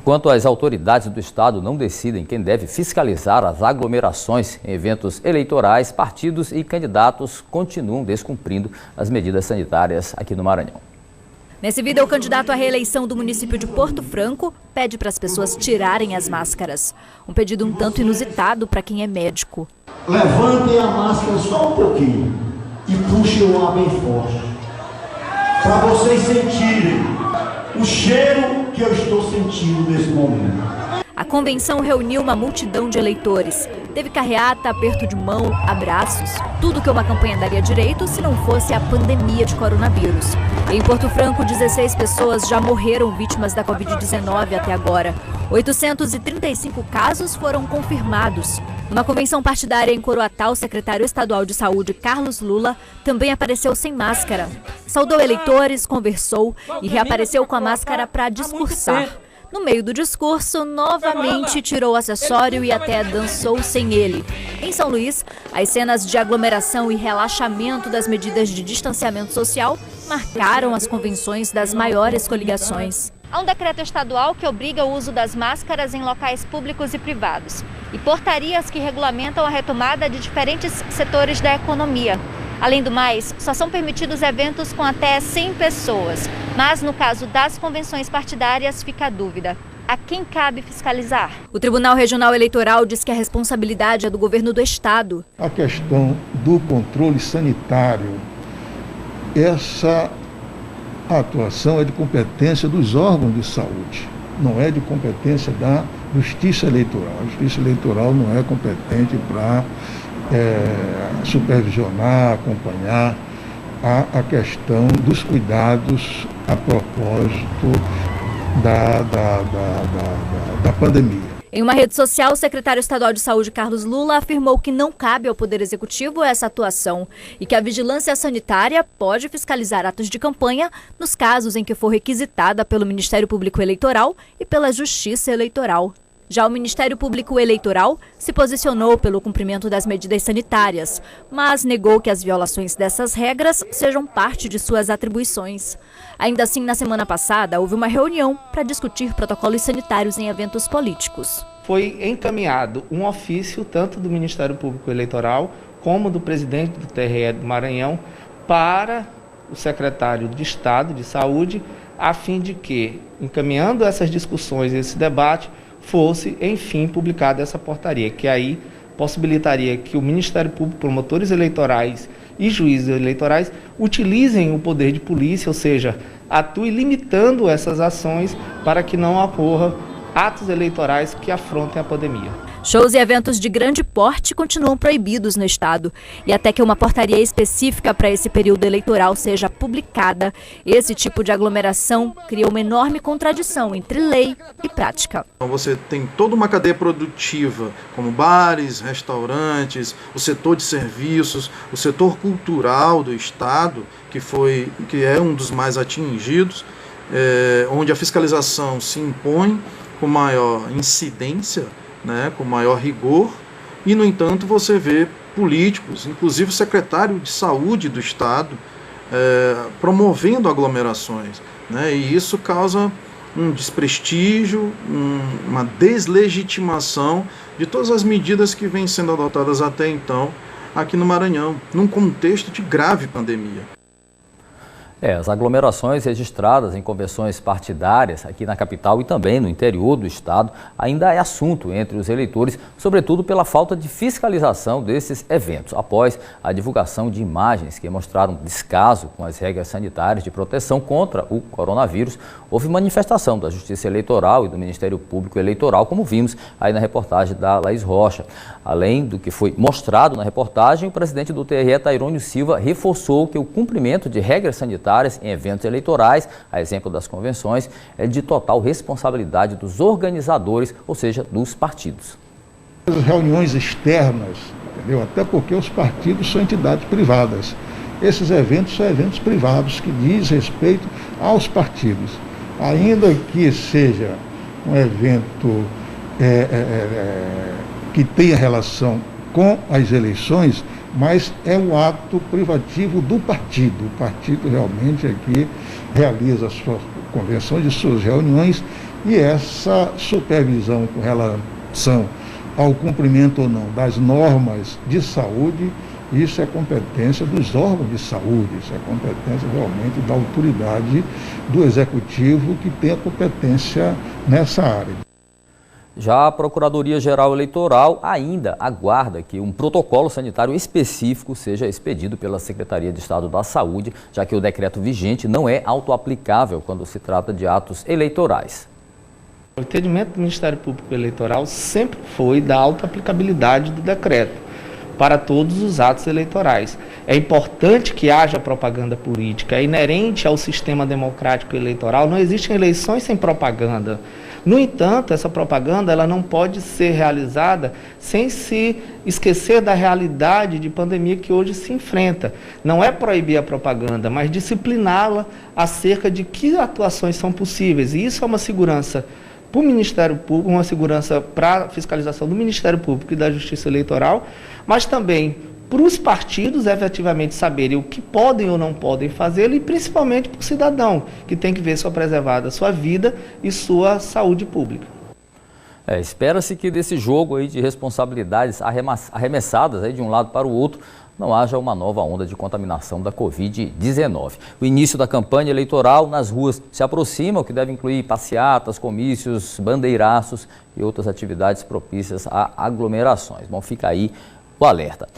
Enquanto as autoridades do estado não decidem quem deve fiscalizar as aglomerações em eventos eleitorais, partidos e candidatos continuam descumprindo as medidas sanitárias aqui no Maranhão. Nesse vídeo, o candidato à reeleição do município de Porto Franco pede para as pessoas tirarem as máscaras. Um pedido um tanto inusitado para quem é médico. Levantem a máscara só um pouquinho e puxem o ar bem forte, para vocês sentirem o cheiro que eu estou sentindo nesse momento. A convenção reuniu uma multidão de eleitores. Teve carreata, aperto de mão, abraços. Tudo que uma campanha daria direito se não fosse a pandemia de coronavírus. Em Porto Franco, 16 pessoas já morreram vítimas da Covid-19 até agora. 835 casos foram confirmados. Numa convenção partidária em Coroatá, o secretário estadual de saúde, Carlos Lula, também apareceu sem máscara. Saudou eleitores, conversou e reapareceu com a máscara para discursar. No meio do discurso, novamente tirou o acessório e até dançou sem ele. Em São Luís, as cenas de aglomeração e relaxamento das medidas de distanciamento social marcaram as convenções das maiores coligações. Há um decreto estadual que obriga o uso das máscaras em locais públicos e privados e portarias que regulamentam a retomada de diferentes setores da economia. Além do mais, só são permitidos eventos com até 100 pessoas. Mas no caso das convenções partidárias fica a dúvida: a quem cabe fiscalizar? O Tribunal Regional Eleitoral diz que a responsabilidade é do governo do estado. A questão do controle sanitário, essa atuação é de competência dos órgãos de saúde, não é de competência da Justiça Eleitoral. A Justiça Eleitoral não é competente para supervisionar, acompanhar a questão dos cuidados a propósito da pandemia. Em uma rede social, o secretário estadual de saúde, Carlos Lula, afirmou que não cabe ao Poder Executivo essa atuação e que a vigilância sanitária pode fiscalizar atos de campanha nos casos em que for requisitada pelo Ministério Público Eleitoral e pela Justiça Eleitoral. Já o Ministério Público Eleitoral se posicionou pelo cumprimento das medidas sanitárias, mas negou que as violações dessas regras sejam parte de suas atribuições. Ainda assim, na semana passada, houve uma reunião para discutir protocolos sanitários em eventos políticos. Foi encaminhado um ofício tanto do Ministério Público Eleitoral como do presidente do TRE do Maranhão para o secretário de Estado de Saúde, a fim de que, encaminhando essas discussões, esse debate, fosse, enfim, publicada essa portaria, que aí possibilitaria que o Ministério Público, promotores eleitorais e juízes eleitorais utilizem o poder de polícia, ou seja, atuem limitando essas ações para que não ocorra atos eleitorais que afrontem a pandemia. Shows e eventos de grande porte continuam proibidos no estado. E até que uma portaria específica para esse período eleitoral seja publicada, esse tipo de aglomeração cria uma enorme contradição entre lei e prática. Você tem toda uma cadeia produtiva, como bares, restaurantes, o setor de serviços, o setor cultural do estado, que é um dos mais atingidos, onde a fiscalização se impõe com maior incidência, com maior rigor, e, no entanto, você vê políticos, inclusive o secretário de saúde do estado, promovendo aglomerações, e isso causa um desprestígio, uma deslegitimação de todas as medidas que vêm sendo adotadas até então aqui no Maranhão, num contexto de grave pandemia. As aglomerações registradas em convenções partidárias aqui na capital e também no interior do estado ainda é assunto entre os eleitores, sobretudo pela falta de fiscalização desses eventos. Após a divulgação de imagens que mostraram descaso com as regras sanitárias de proteção contra o coronavírus, houve manifestação da Justiça Eleitoral e do Ministério Público Eleitoral, como vimos aí na reportagem da Laís Rocha. Além do que foi mostrado na reportagem, o presidente do TRE, Tairônio Silva, reforçou que o cumprimento de regras sanitárias em eventos eleitorais, a exemplo das convenções, é de total responsabilidade dos organizadores, ou seja, dos partidos. As reuniões externas, entendeu? Até porque os partidos são entidades privadas. Esses eventos são eventos privados que diz respeito aos partidos. Ainda que seja um evento que tenha relação com as eleições, mas é um ato privativo do partido. O partido realmente aqui realiza as suas convenções e suas reuniões E essa supervisão com relação ao cumprimento ou não das normas de saúde, isso é competência dos órgãos de saúde, isso é competência realmente da autoridade do executivo que tem a competência nessa área. Já a Procuradoria-Geral Eleitoral ainda aguarda que um protocolo sanitário específico seja expedido pela Secretaria de Estado da Saúde, já que o decreto vigente não é autoaplicável quando se trata de atos eleitorais. O entendimento do Ministério Público Eleitoral sempre foi da autoaplicabilidade do decreto para todos os atos eleitorais. É importante que haja propaganda política, é inerente ao sistema democrático eleitoral, não existem eleições sem propaganda. No entanto, essa propaganda ela não pode ser realizada sem se esquecer da realidade de pandemia que hoje se enfrenta. Não é proibir a propaganda, mas discipliná-la acerca de que atuações são possíveis. E isso é uma segurança para o Ministério Público, uma segurança para a fiscalização do Ministério Público e da Justiça Eleitoral, mas também para os partidos efetivamente saberem o que podem ou não podem fazer e principalmente para o cidadão, que tem que ver sua preservada sua vida e sua saúde pública. Espera-se que desse jogo aí de responsabilidades arremessadas aí de um lado para o outro, não haja uma nova onda de contaminação da Covid-19. O início da campanha eleitoral nas ruas se aproxima, o que deve incluir passeatas, comícios, bandeiraços e outras atividades propícias a aglomerações. Bom, fica aí o alerta.